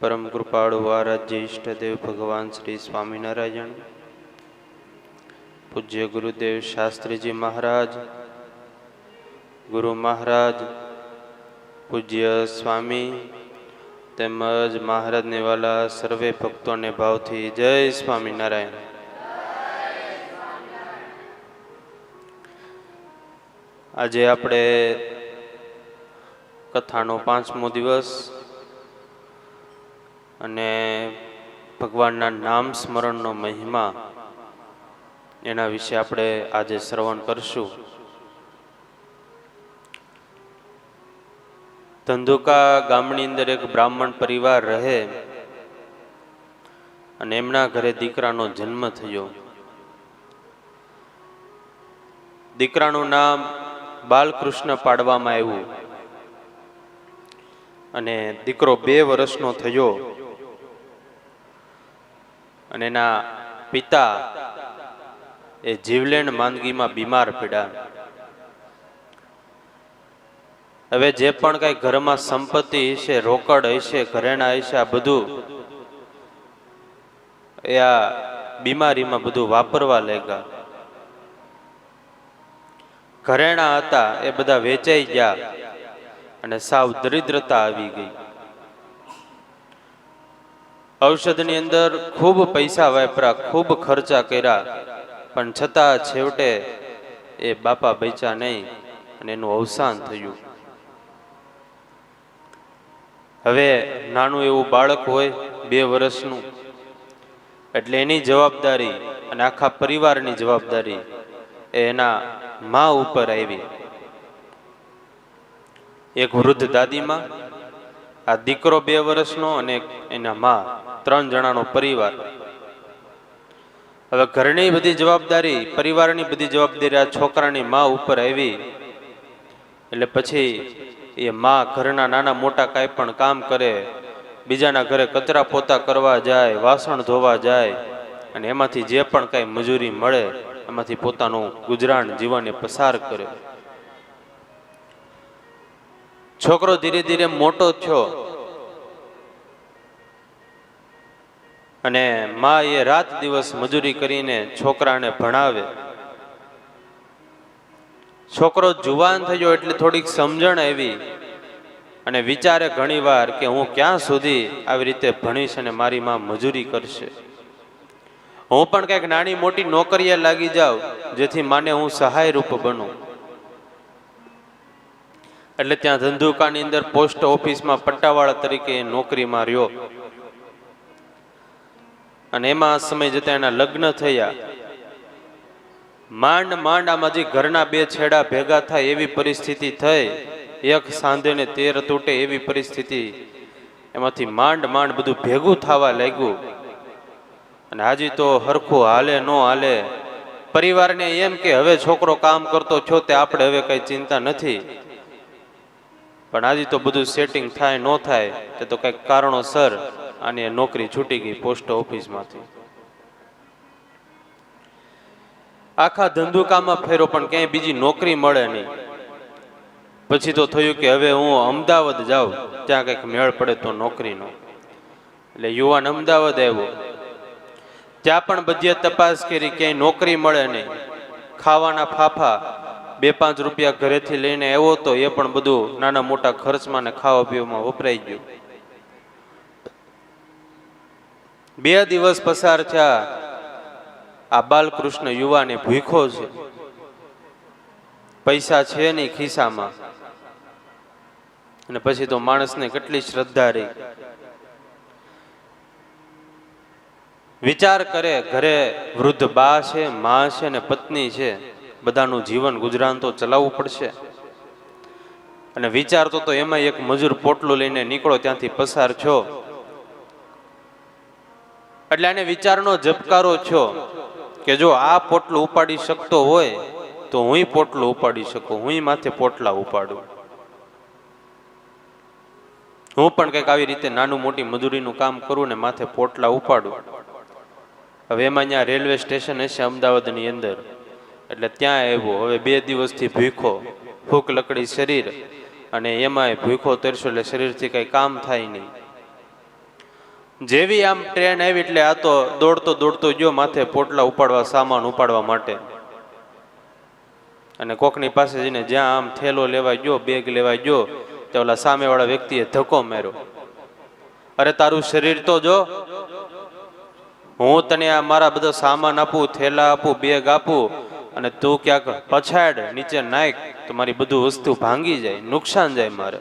परम कृपाळु आराध्य इष्टदेव भगवान श्री स्वामीनारायण, पूज्य गुरुदेव शास्त्री जी महाराज, गुरु महाराज, पूज्य स्वामी તેમજ મહારાજને વાલા સર્વે ભક્તોને ભાવથી જય સ્વામિનારાયણ। આજે આપણે કથાનો 5મો દિવસ અને ભગવાનના નામ સ્મરણનો મહિમા એના વિશે આપણે આજે શ્રવણ કરશું। ધંધુકા ગામની અંદર એક બ્રાહ્મણ પરિવાર રહે અને એમના ઘરે દીકરાનો જન્મ થયો। દીકરાનું નામ બાલકૃષ્ણ પાડવામાં આવ્યું અને દીકરો 2 વર્ષનો થયો અને એના પિતા એ જીવલેણ માંદગીમાં બીમાર પડ્યા। હવે જે પણ કઈ ઘરમાં સંપત્તિ હશે, રોકડ હશે, ઘરેણા હશે, આ બધું એ આ બીમારીમાં બધું વાપરવા લાગ્યા। ઘરેણા હતા એ બધા વેચાઈ ગયા અને સાવ દરિદ્રતા આવી ગઈ। ઔષધની અંદર ખૂબ પૈસા વાપર્યા, ખૂબ ખર્ચા કર્યા, પણ છતાં છેવટે એ બાપા બચ્યા નહીં અને એનું અવસાન થયું। હવે નાનું એવું બાળક હોય 2 વર્ષનું, એટલે એની જવાબદારી અને આખા પરિવારની જવાબદારી એના મા ઉપર આવી। એક વૃદ્ધ દાદીમાં, આ દીકરો 2 વર્ષનો અને એના મા, 3 જણાનો પરિવાર। હવે ઘરની બધી જવાબદારી, પરિવારની બધી જવાબદારી આ છોકરાની મા ઉપર આવી। એટલે પછી એ મા ઘરના નાના મોટા કાંઈ પણ કામ કરે, બીજાના ઘરે કચરા પોતા કરવા જાય, વાસણ ધોવા જાય અને એમાંથી જે પણ કાંઈ મજૂરી મળે એમાંથી પોતાનું ગુજરાન જીવન પસાર કરે। છોકરો ધીરે ધીરે મોટો થયો અને મા એ રાત દિવસ મજૂરી કરીને છોકરાને ભણાવે। છોકરો જુવાન થયો એટલે થોડીક સમજણ આવી અને વિચારે ઘણીવાર કે હું ક્યાં સુધી આવી રીતે ભણીશ અને મારી માં મજૂરી કરશે। હું પણ કંઈક નાની મોટી નોકરીએ લાગી જાઉં જેથી માને હું સહાય રૂપ બનું। એટલે ત્યાં ધંધુકાની અંદર પોસ્ટ ઓફિસમાં પટ્ટાવાળા તરીકે નોકરીમાં રહ્યો અને એમાં સમય જતા એના લગ્ન થયા। માંડ માંડ આમાંથી ઘરના 2 છેડા ભેગા થાય એવી પરિસ્થિતિ થઈ। એક સાંધે ને 13 તૂટે એવી પરિસ્થિતિ, એમાંથી માંડ માંડ બધું ભેગું થવા લાગ્યું અને હાજી તો હરખું હાલે ન હાલે। પરિવારને એમ કે હવે છોકરો કામ કરતો છો તે આપણે હવે કઈ ચિંતા નથી, પણ હાજી તો બધું સેટિંગ થાય ન થાય તે તો કઈક કારણોસર આની નોકરી છૂટી ગઈ પોસ્ટ ઓફિસમાંથી। આખા ધંધુકામાં ફેરો પણ ક્યાંય બીજી નોકરી મળે નહીં। પછી તો થયું કે હવે હું અમદાવાદ જાઉં, ત્યાં કંઈક મેળ પડે તો નોકરીનો। એટલે યુવાન અમદાવાદ આવ્યો, ત્યાં પણ બધી તપાસ કરી, ક્યાંય નોકરી મળે નહીં। ખાવાના ફાફા 2-5 રૂપિયા ઘરેથી લઈને આવ્યો તો એ પણ બધું નાના મોટા ખર્ચમાં ને ખાવા પીવામાં વપરાઈ ગયું। 2 દિવસ પસાર થયા, આ બાલકૃષ્ણ યુવાને ભૂખ્યો છે, પૈસા છે નહીં ખિસ્સામાં, અને પછી તો માણસને કેટલી શ્રદ્ધા રહી। વિચાર કરે, ઘરે વૃદ્ધ બા છે, મા છે ને પત્ની છે, બધાનું જીવન ગુજરાન તો ચલાવવું પડશે। અને વિચારતો તો એમાં એક મજૂર પોટલું લઈને નીકળો ત્યાંથી પસાર છો, એટલે આને વિચારનો ઝબકારો છો કે જો આ પોટલું ઉપાડી શકતો હોય તો હું પોટલું ઉપાડી શકું, હું માથે પોટલા ઉપાડું, હું પણ કંઈક આવી રીતે નાનું મોટી મજૂરીનું કામ કરું ને માથે પોટલા ઉપાડું। હવે એમાં ત્યાં રેલવે સ્ટેશન હશે અમદાવાદની અંદર, એટલે ત્યાં આવ્યો। હવે 2 દિવસથી ભૂખો, ભૂખ લકડી શરીર અને એમાંય ભૂખો તરસો એટલે શરીરથી કંઈ કામ થાય નહીં। જેવી આમ ટ્રેન આવી એટલે આ તો દોડતો દોડતો ગયો માથે પોટલા ઉપાડવા, સામાન ઉપાડવા માટે. અને કોકની પાસે જઈને જ્યાં આમ થેલો લેવા ગયો, બેગ લેવા ગયો, તો ઓલા સામેવાળા વ્યક્તિએ ધક્કો માર્યો. અરે તારું શરીર તો જો, હું તને આ મારા બધો સામાન આપું, થેલા આપું, બેગ આપું, અને તું ક્યાંક પછાડ નીચે નાખ તો મારી બધું વસ્તુ ભાંગી જાય, નુકસાન જાય મારે,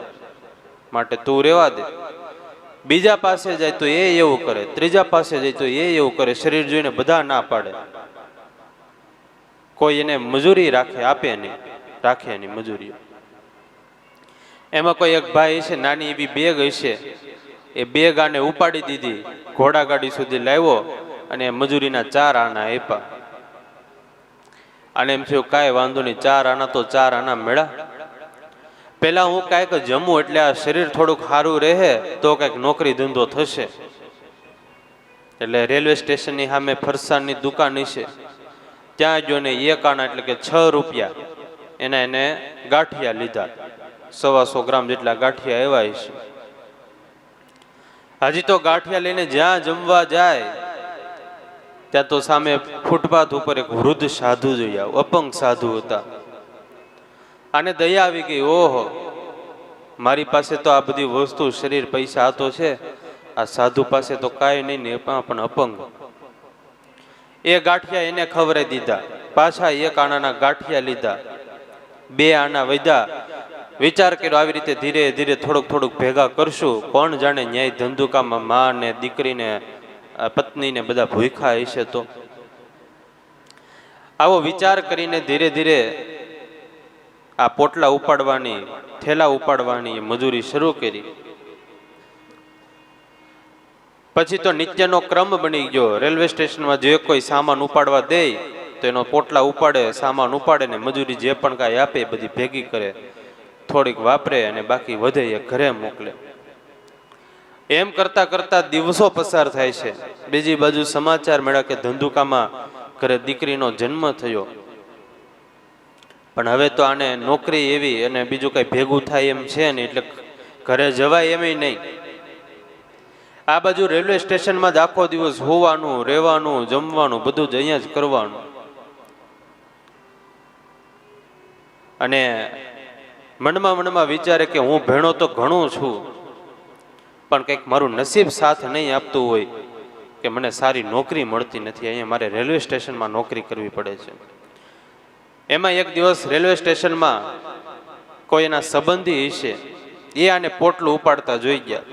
માટે તું રેવા દે. બીજા પાસે જાય તો એ એવું કરે, ત્રીજા પાસે જાય તો એ એવું કરે. શરીર જોઈને બધા ના પાડે, કોઈ એને મજૂરી આપે નહીં, રાખે નહીં મજૂરી. એમાં કોઈ એક ભાઈ હશે, નાની એવી બેગ હશે, એ બેગ આને ઉપાડી દીધી, ઘોડાગાડી સુધી લાવ્યો અને મજૂરીના 4 આના આપ્યા. અને એમ થયું કાંઈ વાંધો નહીં, 4 આના તો 4 આના મેળા. પેલા હું કાંઈક જમું એટલે આ શરીર થોડુંક સારું રહે તો કાંઈક નોકરી ધંધો થશે. એટલે રેલવે સ્ટેશનની સામે ફરસાણની દુકાન છે, ત્યાં જો ને 1 આના એટલે કે 6 રૂપિયા એને ગાંઠિયા લીધા. 125 ગ્રામ જેટલા ગાંઠિયા આવ્યા છે. હજી તો ગાંઠિયા લઈને જ્યાં જમવા જાય ત્યાં તો સામે ફૂટપાથ ઉપર એક વૃદ્ધ સાધુ જોયા, અપંગ સાધુ હતા. આને દયા આવી ગઈ, ઓહો મારી પાસે તો આ બધી વસ્તુ, શરીર, પૈસા આ તો છે, આ સાધુ પાસે તો કાંઈ નહીં ને પણ અપંગ. એ ગાંઠિયા એને ખવડાવી દીધા, પાછા 1 આનાના ગાંઠિયા લીધા, 2 આના વધ્યા. વિચાર કર્યો આવી રીતે ધીરે ધીરે થોડુંક ભેગા કરશું, કોણ જાણે ન્યાય ધંધુકામાં માં ને દીકરીને પત્નીને બધા ભૂખા હશે તો. આવો વિચાર કરીને ધીરે ધીરે આ પોટલા ઉપાડવાની, થેલા ઉપાડવાની મજૂરી શરૂ કરી. પછી તો નિત્યનો ક્રમ બની ગયો. રેલવે સ્ટેશનમાં જે કોઈ સામાન ઉપાડવા દે તો એનો પોટલા ઉપાડે, સામાન ઉપાડે ને મજૂરી જે પણ કાંઈ આપે બધી ભેગી કરે, થોડીક વાપરે અને બાકી વધે એ ઘરે મોકલે. એમ કરતા કરતા દિવસો પસાર થાય છે. બીજી બાજુ સમાચાર મળ્યા કે ધંધુકામાં ઘરે દીકરીનો જન્મ થયો. પણ હવે તો આને નોકરી એવી અને બીજું કઈ ભેગું થાય એમ છે નહીં, એટલે ઘરે જવાય એમ નહીં. આ બાજુ રેલવે સ્ટેશનમાં જ આખો દિવસ હોવાનું, રહેવાનું, જમવાનું બધું જ અહીંયા જ કરવાનું. અને મનમાં વિચારે કે હું ભેણો તો ઘણું છું, પણ કંઈક મારું નસીબ સાથ નહીં આપતું હોય કે મને સારી નોકરી મળતી નથી, અહીંયા મારે રેલવે સ્ટેશનમાં નોકરી કરવી પડે છે. એમાં એક દિવસ રેલવે સ્ટેશનમાં કોઈ એના સંબંધી હશે, એ આને પોટલું ઉપાડતા જોઈ ગયા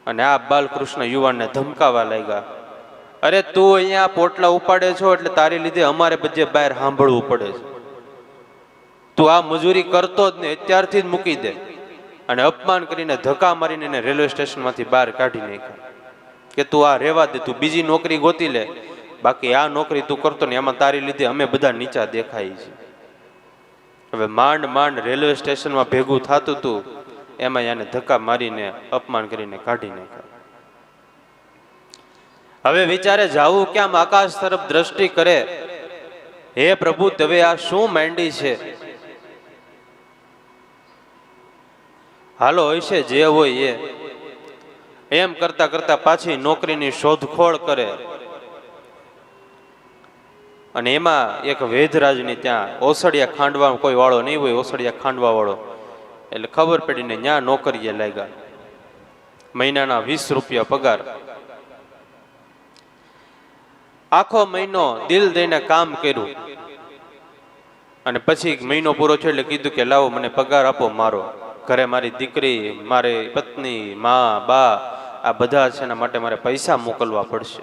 અને આ બાલકૃષ્ણ યુવાનને ધમકાવા લાગ્યા. અરે તું અહીંયા પોટલા ઉપાડે છો એટલે તારી લીધે અમારે બધે બહાર સાંભળવું પડે છે. તું આ મજૂરી કરતો જ ને અત્યારથી જ મૂકી દે. અને અપમાન કરીને ધક્કા મારીને એને રેલવે સ્ટેશનમાંથી બહાર કાઢી નાખ્યા કે તું આ રહેવા દે, તું બીજી નોકરી ગોતી લે, બાકી આ નોકરી તું કરતો ને એમાં તારી લીધે અમે બધા નીચા દેખાય છે. હવે માંડ રેલવે સ્ટેશનમાં ભેગું થતું હતું, એમાં એને ધક્કા મારીને અપમાન કરીને કાઢી નાખ્યા. હવે વિચારે જાવું ક્યાં? આકાશ તરફ દ્રષ્ટિ કરે, હે પ્રભુ તમે આ શું માંડી છે? હાલો હશે જે હોય એમ કરતા કરતા પાછી નોકરીની શોધખોળ કરે. અને એમાં એક વેધરાજની ત્યાં ઓસડિયા ખાંડવા કોઈ વાળો નહીં હોય, ઓસડિયા ખાંડવા વાળો, એટલે ખબર પડીને ત્યાં નોકરીએ લાગ્યા. મહિનાના 20 રૂપિયા પગાર. આખો મહિનો દિલ દઈને કામ કર્યું અને પછી મહિનો પૂરો થયો એટલે કીધું કે લાવો મને પગાર આપો મારો, ઘરે મારી દીકરી, મારી પત્ની, મા, બા આ બધા છે, એના માટે મારે પૈસા મોકલવા પડશે.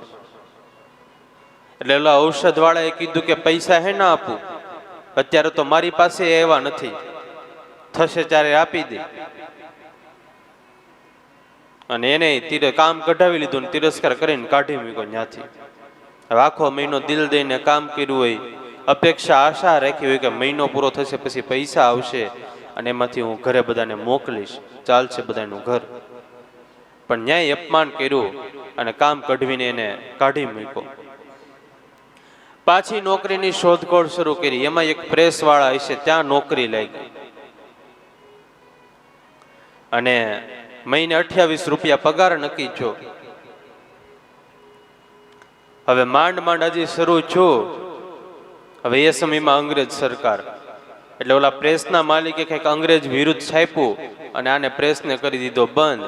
એટલે ઓલા ઔષધ વાળાએ કીધું કે પૈસા હે ના આપું, અત્યારે તો મારી પાસે એવા નથી, થશે ત્યારે આપી દે. અને એને કામ કઢાવી લીધું ને તિરસ્કાર કરીને કાઢી મૂક્યો ત્યાંથી. હવે આખો મહિનો દિલ દઈને કામ કર્યું હોય, અપેક્ષા આશા રાખી હોય કે મહિનો પૂરો થશે પછી પૈસા આવશે અને એમાંથી હું ઘરે બધાને મોકલીશ, ચાલશે બધાનું ઘર. પણ ન્યાય અપમાન કર્યું અને કામ કઢવીને એને કાઢી મૂક્યો. પાછી નોકરીની શોધખોળ શરૂ કરી. એમાં એક પ્રેસ વાળા હશે ત્યાં નોકરી લાગી અને મહિને 28 રૂપિયા પગાર નક્કી છો. હવે માંડ માંડ હજી શરૂ છું. હવે એ સમયમાં અંગ્રેજ સરકાર એટલે ઓલા પ્રેસના માલિકે કંઈક અંગ્રેજ વિરુદ્ધ છાપ્યું અને આને પ્રેસને કરી દીધો બંધ.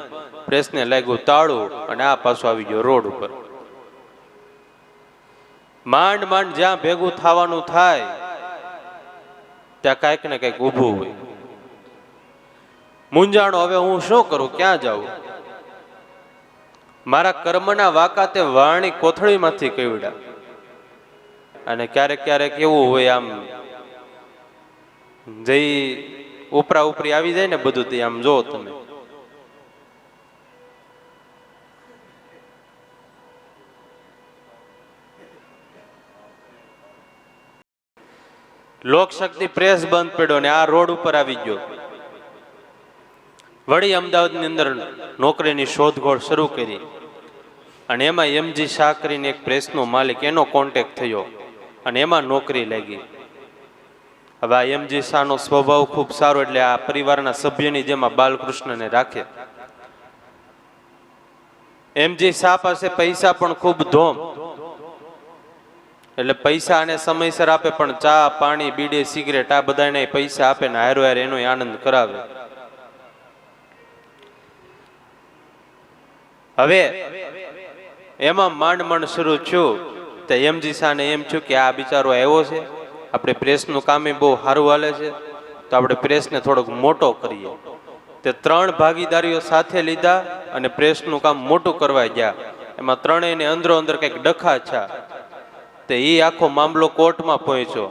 પ્રેસને લાગ્યું તાળું અને આ પાછો આવી ગયો રોડ ઉપર. માંડ માંડ જ્યાં ભેગું થવાનું થાય ત્યાં કાંઈક ને કંઈક ઊભું હોય. મૂંઝાણો, હવે હું શું કરું, ક્યાં જાઉં? મારા કર્મના વાંકા તે વાણી કોથળીમાંથી કવડ્યા. અને ક્યારેક ક્યારેક એવું હોય, આમ જઈ ઉપરા ઉપરી આવી જાય ને બધું, તે આમ જો તમે લોકશક્તિ પ્રેસ બંધ પડ્યો ને આ રોડ ઉપર આવી ગયો. વળી અમદાવાદની અંદર નોકરીની શોધખોળ શરૂ કરી અને એમાં એમજી શાહ કરીને એક પ્રેસનો માલિક, એનો કોન્ટેક્ટ થયો અને એમાં નોકરી લાગી. હવે આ એમજી શાહનો સ્વભાવ ખૂબ સારો એટલે આ પરિવારના સભ્યની જેમ બાલકૃષ્ણને રાખે. એમજી શાહ પાસે પૈસા પણ ખૂબ ધોમ એટલે પૈસા આને સમયસર આપે, પણ ચા પાણી બીડી સિગરેટ આ બધાને પૈસા આપે ને હારો હાર એનો આનંદ કરાવે. હવે એમાં માંડ માંડ શરૂ છું તો એમજી શાહને એમ છું કે આ બિચારો આવ્યો છે, આપણે પ્રેસનું કામ બહુ સારું હાલે છે, તો આપણે પ્રેસને થોડોક મોટો કરીએ. તે 3 ભાગીદારીઓ સાથે લીધા અને પ્રેસનું કામ મોટું કરવા ગયા. એમાં ત્રણેયને અંદરો અંદર કંઈક ડખા છા. તે એ આખો મામલો કોર્ટમાં પહોંચ્યો.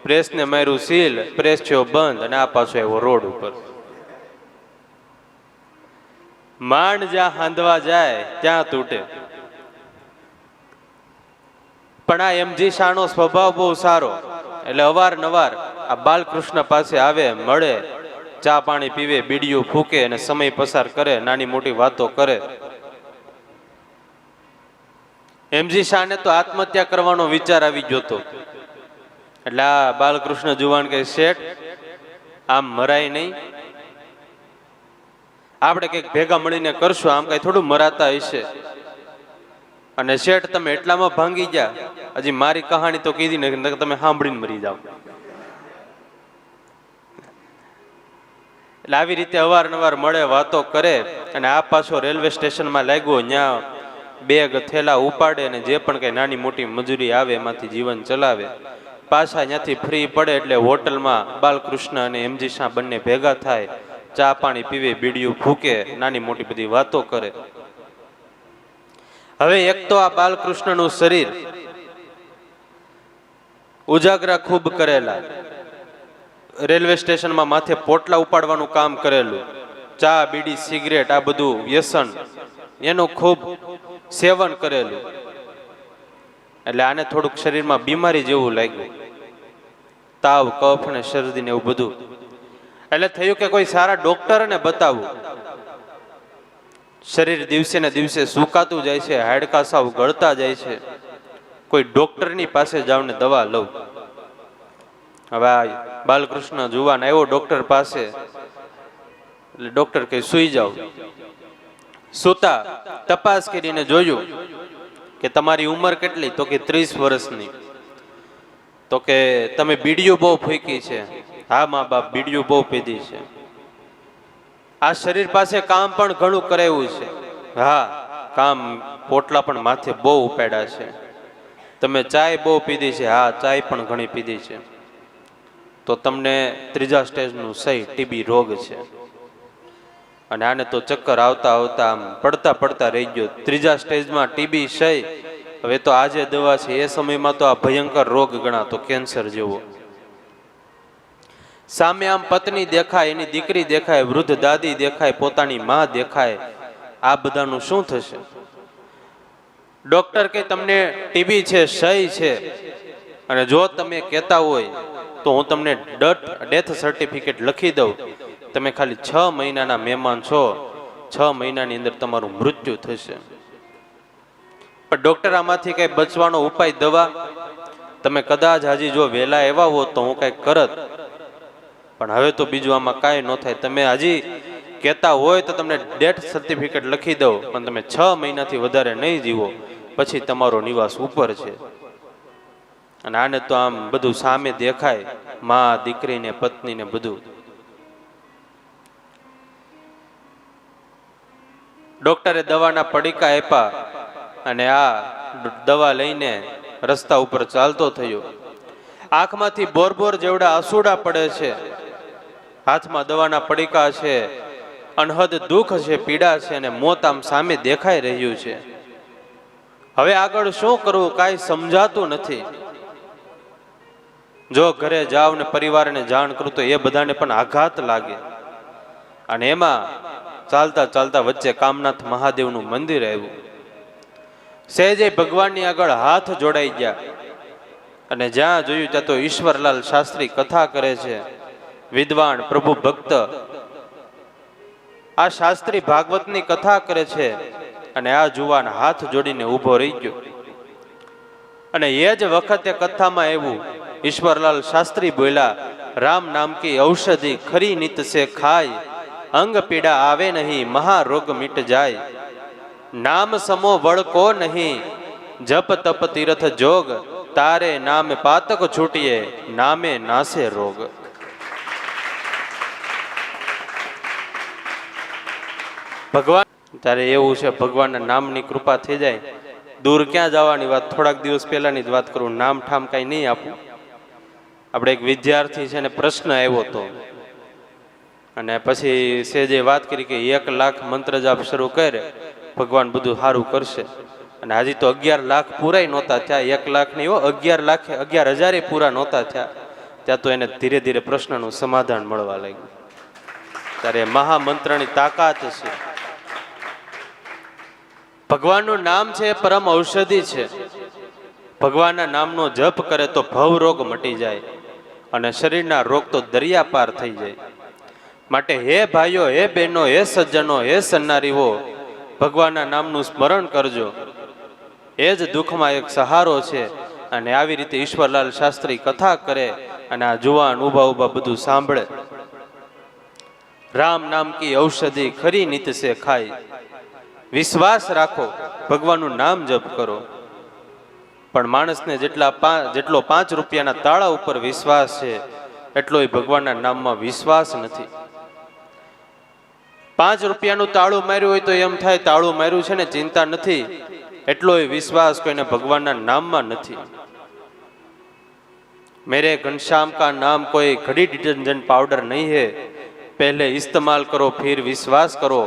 પ્રેસને માર્યું સીલ, પ્રેસ થયો બંધ અને આ પાછો આવ્યો રોડ ઉપર. માંડ જ્યાં હાંધવા જાય ત્યાં તૂટે. પણ આ એમજી શાહનો સ્વભાવ બહુ સારો એટલે અવારનવાર આ બાલકૃષ્ણ પાસે આવે, મળે, ચા પાણી પીવે, બીડીયું ફૂકે અને સમય પસાર કરે, નાની મોટી વાતો કરે. એમજી શાહને તો આત્મહત્યા કરવાનો વિચાર આવી ગયો હતો. એટલે આ બાલકૃષ્ણ જુવાન કે શેઠ આમ મરાય નહીં, આપણે કંઈક ભેગા મળીને કરશું, આમ કઈ થોડું મરાતા હશે. અને શેઠ તમે એટલામાં ભાંગી ગયા, હજી મારી કહાણી તો કીધી ને તમે સાંભળીને મરી જાઓ. એટલે આવી રીતે અવારનવાર મળે, વાતો કરે અને આ પાછો રેલવે સ્ટેશનમાં લાગ્યો. ત્યાં બેગ થેલા ઉપાડે અને જે પણ કઈ નાની મોટી મજૂરી આવે એમાંથી જીવન ચલાવે. પાછા ત્યાંથી ફ્રી પડે એટલે હોટલમાં બાલકૃષ્ણ અને એમજી શાહ બંને ભેગા થાય, ચા પાણી પીવે, બીડીયું ફૂકે, નાની મોટી બધી વાતો કરે. હવે એક તો આ બાલકૃષ્ણનું શરીર ઉજાગરા ખૂબ કરેલા, રેલવે સ્ટેશનમાં માથે પોટલા ઉપાડવાનું કામ કરેલું, ચા બીડી સિગરેટ આ બધું વ્યસન એનું ખૂબ સેવન કરેલું. એટલે આને થોડુંક શરીરમાં બીમારી જેવું લાગ્યું, તાવ, કફ ને શરદી ને એવું બધું. એટલે થયું કે કોઈ સારા ડોક્ટરને બતાવવું. શરીર દિવસે ને દિવસે સુકાતું જાય છે, હાડકા સાવ ગળતા જાય છે, કોઈ ડોક્ટરની પાસે જાવ ને દવા લઉં. હવે આ બાલકૃષ્ણ જુવાન આવ્યો ડોક્ટર પાસે. એટલે ડોક્ટર કહે સુઈ જાઓ. સુતા તપાસ કરીને જોયું કે તમારી ઉંમર કેટલી? તો કે 30 વર્ષની. તો કે તમે બીડીયું બહુ ફૂંકી છે? હા મા બાપ, બીડીયું બહુ પીધી છે. આ શરીર પાસે કામ પણ ઘણું કરાવ્યું છે? હા, કામ પોટલા પણ માથે બહુ ઉપાડ્યા છે. તમે ચાય બહુ પીધી છે? હા, ચાય પણ ઘણી પીધી છે. તો તમને 3જા સ્ટેજનું સહી ટીબી રોગ છે. અને આને તો ચક્કર આવતા આવતા આમ પડતા પડતા રહી ગયો. 3જા સ્ટેજમાં ટીબી સહી. હવે તો આજે દવા છે, એ સમયમાં તો આ ભયંકર રોગ ગણાતો, કેન્સર જેવો. સામે આમ પત્ની દેખાય, એની દીકરી દેખાય, વૃદ્ધ દાદી દેખાય, પોતાની માં દેખાય. આ બધાનું શું થશે? ડોક્ટર કે તમને ટીબી છે, સહી છે, અને જો તમે કહેતા હોય તો હું તમને ડેથ સર્ટિફિકેટ લખી દઉં. તમે ખાલી 6 મહિનાના મહેમાન છો, 6 મહિનાની અંદર તમારું મૃત્યુ થશે. પણ ડોક્ટર આમાંથી કઈ બચવાનો ઉપાય, દવા? તમે કદાચ હજી જો વહેલા આવ્યા હોત તો હું કઈ કરત, પણ હવે તો બીજું આમાં કાંઈ ન થાય. તમે હજી કહેતા હોય તો તમને ડેથ સર્ટિફિકેટ લખી દઉં, પણ તમે 6 મહિનાથી વધારે નહીં જીવો, પછી તમારો નિવાસ ઉપર છે. અને આને તો આમ બધું સામે દેખાય, માં, દીકરીને, પત્નીને બધું. ડોક્ટરે દવાના પડીકા આપ્યા અને આ દવા લઈને રસ્તા ઉપર ચાલતો થયો. આંખમાંથી બોર જેવડા આંસુડા પડે છે, હાથમાં દવાના પડીકા છે, અનહદ દુઃખ છે, પીડા છે, અને મોત આમ સામે દેખાઈ રહ્યું છે. હવે આગળ શું કરવું કાંઈ સમજાતું નથી. જો ઘરે જાવ ને પરિવારને જાણ કરું તો એ બધાને પણ આઘાત લાગે. અને એમાં ચાલતા ચાલતા વચ્ચે કામનાથ મહાદેવનું મંદિર આવ્યું. સહેજે ભગવાનની આગળ હાથ જોડાઈ ગયા અને જ્યાં જોયું ત્યાં તો ઈશ્વરલાલ શાસ્ત્રી કથા કરે છે, વિદ્વાન પ્રભુ ભક્ત. આ શાસ્ત્રી ભાગવતની કથા કરે છે અને આ જુવાન હાથ જોડીને ઊભો રહી ગયો. અને એ જ વખતે કથામાં એવું ઈશ્વરલાલ શાસ્ત્રી બોલ્યા, રામ નામ કી ઔષધિ ખરી નિત સે ખાય, અંગ પીડા આવે નહીં મહારોગ મિટ જાય, નામ સમો વળકો નહીં જપ તપ તીર્થ જોગ, તારે નામે પાતક છૂટીએ નામે નાસે રોગ. ભગવાન ત્યારે એવું છે, ભગવાનના નામની કૃપા થઈ જાય. દૂર ક્યાં જવાની વાત, થોડાક દિવસ પહેલાની જ વાત કરું, નામ ઠામ કઈ નહીં આપું. આપણે એક વિદ્યાર્થી છે ને પ્રશ્ન આવ્યો હતો અને પછી સેજે વાત કરી કે 1 લાખ મંત્ર જાપ શરૂ કરે, ભગવાન બધું સારું કરશે. અને હજી તો 11 લાખ પૂરાય નહોતા થયા, 1 લાખ નહીં હો, 11,000 પૂરા નહોતા થયા. ત્યાં તો એને ધીરે ધીરે પ્રશ્નનું સમાધાન મળવા લાગ્યું. ત્યારે મહામંત્રની તાકાત છે. ભગવાનનું નામ છે પરમ ઔષધિ છે. ભગવાનના નામનો જપ કરે તો ભવ રોગ મટી જાય અને શરીરના રોગ તો દરિયા પાર થઈ જાય. માટે હે ભાઈઓ, હે બહેનો, હે સજ્જનો, હે સન્નારીઓ, ભગવાનના નામનું સ્મરણ કરજો. એ જ દુઃખમાં એક સહારો છે. અને આવી રીતે ઈશ્વરલાલ શાસ્ત્રી કથા કરે અને આ જુવાન ઊભા ઊભા બધું સાંભળે. રામ નામ કી ઔષધિ ખરી નિત સે ખાય. વિશ્વાસ રાખો, ભગવાનનું નામ જપ કરો. પણ માણસને જેટલો 5 રૂપિયાના તાળા ઉપર વિશ્વાસ છે, એટલો ભગવાનના નામમાં વિશ્વાસ નથી. 5 રૂપિયાનું તાળું માર્યું હોય તો એમ થાય તાળું માર્યું છે ને ચિંતા નથી, એટલો વિશ્વાસ કોઈને ભગવાનના નામમાં નથી. मेरे घनश्याम का नाम कोई घड़ी डिटर्जेंट पाउडर नहीं है, पहले इस्तेमाल करो फिर विश्वास करो,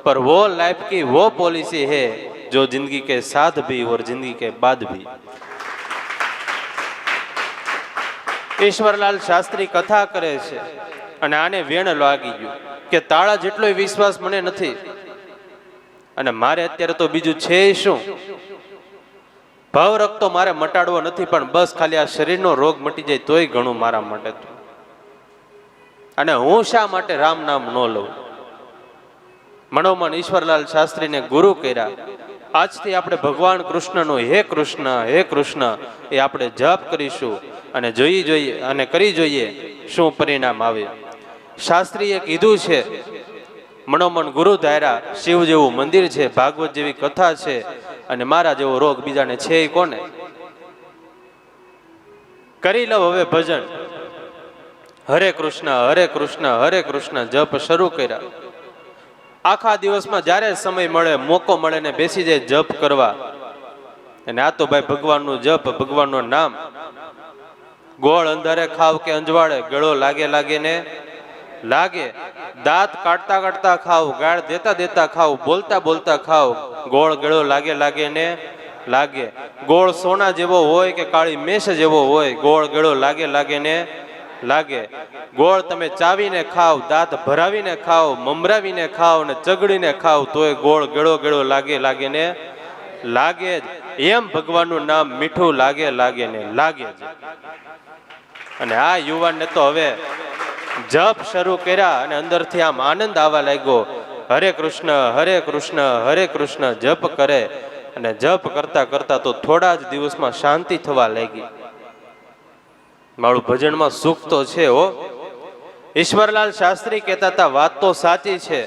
पर वो लाइफ की वो पॉलिसी है जो जिंदगी के साथ भी और जिंदगी के बाद भी. ઈશ્વરલાલ શાસ્ત્રી કથા કરે છે અને આને વેણ લાગી ગયું કે તાળા જેટલો વિશ્વાસ મને નથી અને મારે અત્યારે તો બીજું છે શું. ભાવ રખતો મારે મટાડવો નથી, પણ બસ ખાલી આ શરીરનો રોગ મટી જાય તોય ઘણું મારા માટે. અને હું શા માટે રામ નામ ન લઉં. મનોમન ઈશ્વરલાલ શાસ્ત્રીને ગુરુ કર્યા. આજથી આપણે ભગવાન કૃષ્ણનો હે કૃષ્ણ હે કૃષ્ણ એ આપણે જપ કરીશું અને જોઈએ અને કરી જોઈએ શું પરિણામ આવે. શાસ્ત્રીએ કીધું છે, મનોમન ગુરુ ધાર્યા, શિવ જેવું મંદિર છે, ભાગવત જેવી કથા છે, અને મારા જેવો રોગ બીજાને છે એ કોને. કરી લઉં હવે ભજન. હરે કૃષ્ણ હરે કૃષ્ણ હરે કૃષ્ણ જપ શરૂ કર્યા. આખા દિવસમાં જ્યારે સમય મળે, મોકો મળે ને બેસી જાય જપ કરવા. અને આ તો ભાઈ ભગવાનનું જપ, ભગવાનનું નામ. ગોળ અંધારે ખાવ કે અંજવાળે, ગળો લાગે ને લાગે. દાંત કાઢતા કાઢતા ખાવ, ગાળ દેતા દેતા ખાવ, બોલતા બોલતા ખાવ. ગોળ ગળો લાગે ને લાગે. ગોળ સોના જેવો હોય કે કાળી મેષ જેવો હોય, ગોળ ગળો લાગે ને લાગે. ગોળ તમે ચાવીને ખાવ, દાંત ભરાવીને ખાવ, મમરાવીને ખાવ ને ચગડીને ખાવ તોય ગોળ ગળો લાગે ને લાગે જ. એમ ભગવાનનું નામ મીઠું લાગે ને લાગે જ. અને આ યુવાનને તો હવે જપ શરૂ કર્યા અને અંદરથી આમ આનંદ આવવા લાગ્યો. હરે કૃષ્ણ હરે કૃષ્ણ હરે કૃષ્ણ જપ કરે અને જપ કરતા કરતા તો થોડા જ દિવસમાં શાંતિ થવા લાગી. મારું ભજનમાં સુખ તો છે હો, ઈશ્વરલાલ શાસ્ત્રી કહેતા હતા, વાત તો સાચી છે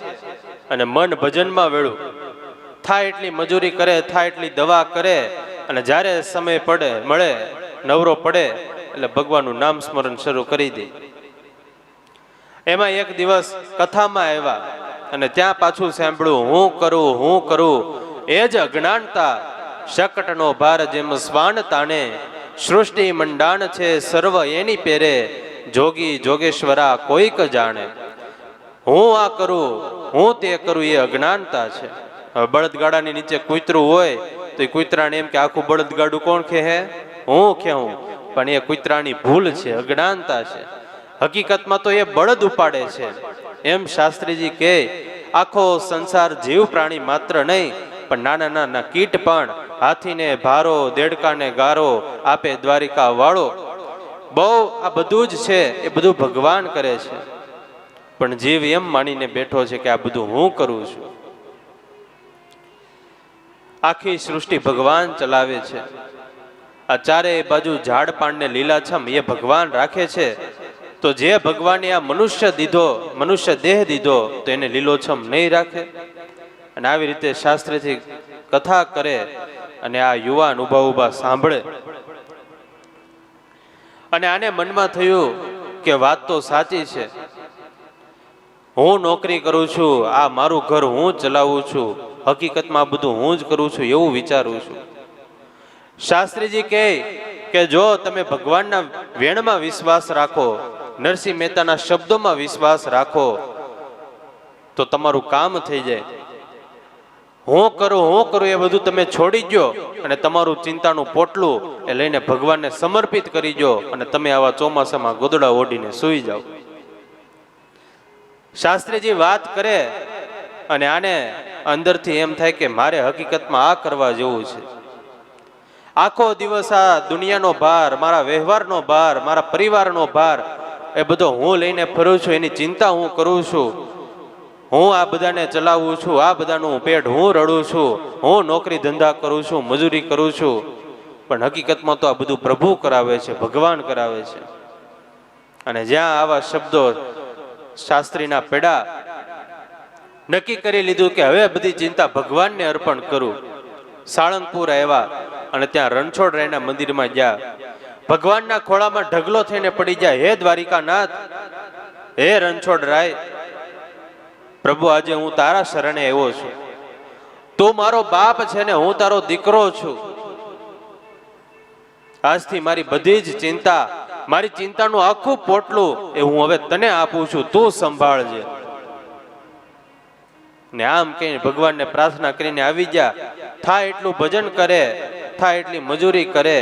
અને મન ભજનમાં વેળું. થાય એટલી મજૂરી કરે, થાય એટલી દવા કરે, અને જ્યારે સમય પડે મળે નવરો પડે એટલે ભગવાનનું નામ સ્મરણ શરૂ કરી દે. એમાં એક દિવસ કથામાં આવ્યા અને ત્યાં પાછું સાંભળ્યું, હું કરું એ જ અજ્ઞાનતા, શકટનો ભાર જેમ સ્વાન તાણે, સૃષ્ટિ મંડાણ છે સર્વ એની પેરે, જોગી જોગેશ્વરા કોઈક જાણે. હું આ કરું, હું તે કરું એ અજ્ઞાનતા છે. હવે બળદગાડાની નીચે કૂતરું હોય તો એ કૂતરાને એમ કે આખું બળદગાડું કોણ ખેહે? હું ખેહું. પણ એ કૂતરાની ભૂલ છે, અજ્ઞાનતા છે. હકીકતમાં તો એ બળદ ઉપાડે છે. એમ શાસ્ત્રીજી કહે, આખો સંસાર જીવ પ્રાણી માત્ર નહીં, પણ નાના નાના કીટ પણ, હાથીને ભારો, દેડકાને ગારો આપે દ્વારિકા વાળો. બહુ આ બધું જ છે, એ બધું ભગવાન કરે છે. પણ જીવ એમ માનીને બેઠો છે કે આ બધું હું કરું છું. આખી સૃષ્ટિ ભગવાન ચલાવે છે. આ ચારે બાજુ ઝાડ પાનને લીલાછમ એ ભગવાન રાખે છે. તો જે ભગવાને આ મનુષ્ય દેહ દીધો તો એને લીલોછમ નહીં રાખે? અને આવી રીતે શાસ્ત્રથી કથા કરે અને આ યુવાન ઊભા સાંભળે. અને આને મનમાં થયું કે વાત તો સાચી છે, હું નોકરી કરું છું, આ મારું ઘર હું ચલાવું છું, હકીકતમાં આ બધું હું જ કરું છું એવું વિચારું છું. શાસ્ત્રીજી કહે કે જો તમે ભગવાનના વેણમાં વિશ્વાસ રાખો, નરસિંહ મહેતાના શબ્દોમાં વિશ્વાસ રાખો તો તમારું કામ થઈ જાય. હું કરું એ બધું તમે છોડી દો અને તમારું ચિંતાનું પોટલું એ લઈને ભગવાનને સમર્પિત કરી દો અને તમે આવા ચોમાસામાં ગોદડા ઓઢીને સૂઈ જાઓ. શાસ્ત્રીજી વાત કરે અને આને અંદરથી એમ થાય કે મારે હકીકતમાં આ કરવા જેવું છે. આખો દિવસ આ દુનિયાનો ભાર, મારા વ્યવહારનો ભાર, મારા પરિવારનો ભાર એ બધો હું લઈને ફરું છું, એની ચિંતા હું કરું છું. હું આ બધાને ચલાવું છું, આ બધાનું પેટ હું રડું છું, હું નોકરી ધંધા કરું છું, મજૂરી કરું છું. પણ હકીકતમાં તો આ બધું પ્રભુ કરાવે છે, ભગવાન કરાવે છે. અને જ્યાં આવા શબ્દો શાસ્ત્રીના પેડા, નક્કી કરી લીધું કે હવે બધી ચિંતા ભગવાનને અર્પણ કરું. સાળંગપુર આવ્યા અને ત્યાં રણછોડરાયના મંદિરમાં ગયા. ભગવાનના ખોળામાં ઢગલો થઈને પડી જાય, હે દ્વારિકાનાથ, હે રણછોડરાય, પ્રભુ આજે હું તારા શરણે આવ્યો છું. તું મારો બાપ છે ને હું તારો દીકરો છું. આજથી મારી બધી જ ચિંતા, મારી ચિંતાનું આખું પોટલું એ હું હવે તને આપું છું, તું સંભાળજે. ને આમ કહીને ભગવાનને પ્રાર્થના કરીને આવી ગયા. થાય એટલું ભજન કરે, થાય એટલી મજૂરી કરે,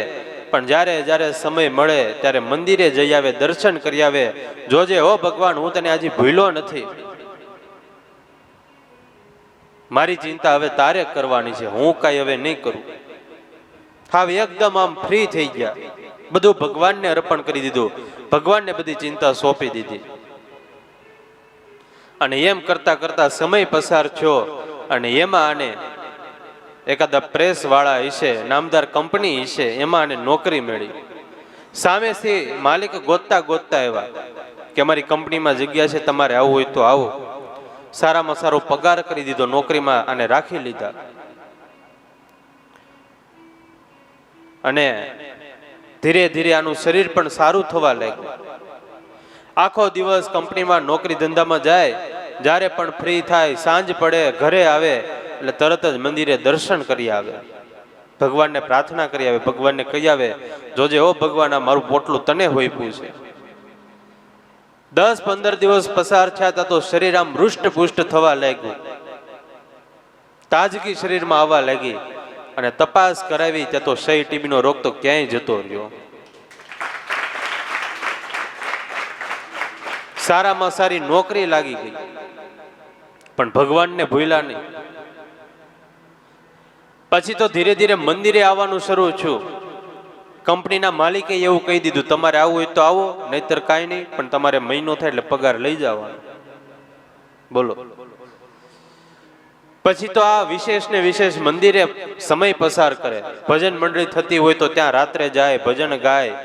પણ જ્યારે સમય મળે ત્યારે મંદિરે જઈ આવે, દર્શન કરી આવે. જોજે હો ભગવાન, હું તને આજે ભૂલ્યો નથી. મારી ચિંતા હવે તારે કરવાની છે, હું કાંઈ હવે નહીં કરું. હવે એકદમ આમ ફ્રી થઈ ગયા, બધું ભગવાનને અર્પણ કરી દીધું, ભગવાનને બધી ચિંતા સોંપી દીધી. અને એમ કરતા કરતા સમય પસાર થયો અને એમાં આને એકાદા પ્રેસ વાળા હશે, નામદાર કંપની હશે, એમાં આને નોકરી મળી. સામેથી માલિક ગોતતા આવ્યા કે અમારી કંપનીમાં જગ્યા છે, તમારે આવવું હોય તો આવો. સારામાં સારો પગાર કરી દીધો, નોકરીમાં આને રાખી લીધા. અને ધીરે ધીરે આનું શરીર પણ સારું થવા લાગ્યું. આખો દિવસ કંપનીમાં નોકરી ધંધામાં જાય, જ્યારે પણ ફ્રી થાય, સાંજ પડે ઘરે આવે એટલે તરત જ મંદિરે દર્શન કરી આવે, ભગવાનને પ્રાર્થના કરી આવે, ભગવાનને કહી આવે, જોજે ઓ ભગવાન, આ મારું પોટલું તને હોઈપું છે. 10-15 દિવસ પસાર થયા તો શરીર આમ હૃષ્ટપુષ્ટ થવા લાગ્યું, તાજગી શરીરમાં આવવા લાગી. અને તપાસ કરાવી ત્યાં તો ક્ષય ટીબીનો રોગ તો ક્યાંય જતો રહ્યો. સારામાં સારી નોકરી લાગી ગઈ, પણ ભગવાનને ભૂલ્યા નહીં. પછી તો ધીરે ધીરે મંદિરે આવવાનું શરૂ થયું. કંપનીના માલિકે એવું કહી દીધું, તમારે આવવું હોય તો આવો, નહીતર કાંઈ નહીં, પણ તમારે મહિનો થાય એટલે પગાર લઈ જવાનો. બોલો. પછી તો આ વિશેષ ને વિશેષ મંદિરે સમય પસાર કરે, ભજન મંડળી થતી હોય તો ત્યાં રાત્રે જાય, ભજન ગાય,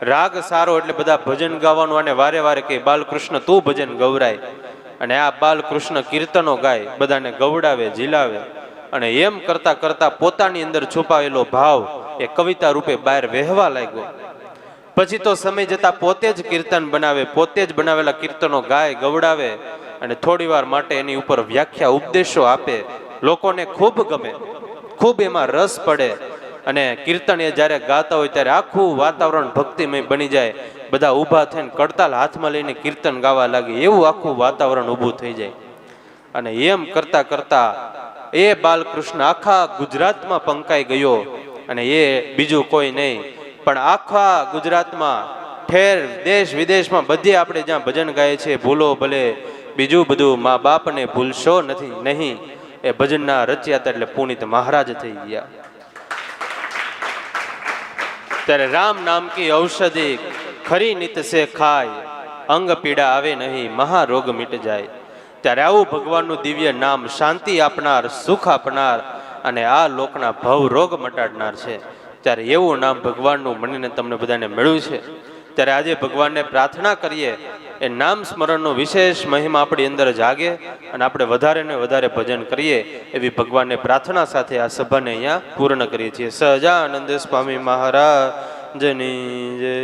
રાગ સારો એટલે બધા ભજન ગાવાનું, અને વારે વારે કે બાલકૃષ્ણ તું ભજન ગવરાય, અને આ બાલકૃષ્ણ કીર્તનો ગાય, બધાને ગવડાવે, ઝીલાવે, અને એમ કરતા કરતા પોતાની અંદર છુપાવેલો ભાવ એ કવિતા રૂપે બહાર વહેવા લાગ્યો. પછી તો સમય જતા પોતે જ કીર્તન બનાવે, પોતે જ બનાવેલા કીર્તનો ગાય, ગવડાવે, અને થોડી વાર માટે એની ઉપર વ્યાખ્યા, ઉપદેશો આપે. લોકોને ખૂબ ગમે, ખૂબ એમાં રસ પડે, અને કીર્તન એ જ્યારે ગાતા હોય ત્યારે આખું વાતાવરણ ભક્તિમય બની જાય. બધા ઊભા થઈને કડતાલ હાથમાં લઈને કીર્તન ગાવા લાગે, એવું આખું વાતાવરણ ઊભું થઈ જાય. અને એમ કરતા કરતા એ બાલકૃષ્ણ આખા ગુજરાતમાં પંકાઈ ગયો. અને એ બીજું કોઈ નહીં પણ આખા ગુજરાતમાં ઠેર દેશ વિદેશમાં બધે આપણે જ્યાં ભજન ગાય છે, ભૂલો ભલે બીજું બધું મા બાપને ભૂલશો નથી નહીં, એ ભજનના રચ્યા એટલે પુનિત મહારાજ થઈ ગયા. ત્યારે રામ નામ કી ઔષધિ ખરી નિત સે ખાય, અંગ પીડા આવે નહીં, મહારોગ મિટ જાય. ત્યારે આવું ભગવાનનું દિવ્ય નામ શાંતિ આપનાર, સુખ આપનાર, અને આ લોકના ભવ રોગ મટાડનાર છે. ત્યારે એવું નામ ભગવાનનું મને તમને બધાને મળ્યું છે. ત્યારે આજે ભગવાનને પ્રાર્થના કરીએ, એ નામ સ્મરણનો વિશેષ મહિમા આપણી અંદર જાગે, અને આપણે વધારે ને વધારે ભજન કરીએ એવી ભગવાનને પ્રાર્થના સાથે આ સભાને અહીંયા પૂર્ણ કરીએ છીએ. સહજાનંદ સ્વામી મહારાજની જય.